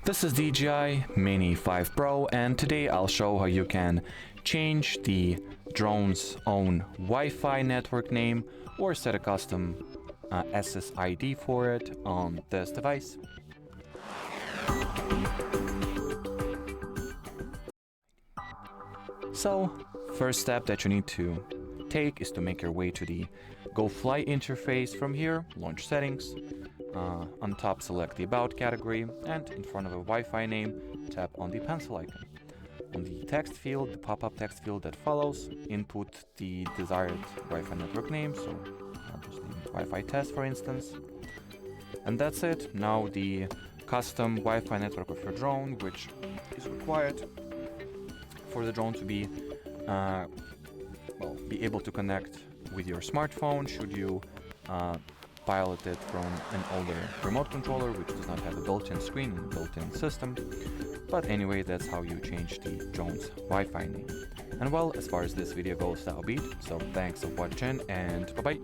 This is DJI Mini 5 Pro, and today I'll show how you can change the drone's own Wi-Fi network name or set a custom SSID for it on this device. So, first step that you need to take is to make your way to the GoFly interface. From here, launch settings. On top, select the About category, and in front of a Wi-Fi name, tap on the pencil icon. On the text field, the pop-up text field that follows, input the desired Wi-Fi network name, so I'll just name it Wi-Fi test for instance. And that's it. Now the custom Wi-Fi network of your drone, which is required for the drone to be able to connect with your smartphone should you pilot it from an older remote controller which does not have a built-in screen and a built-in system. But anyway, that's how you change the drone's Wi-Fi name. And well, as far as this video goes, that'll be it. So thanks for watching, and bye bye.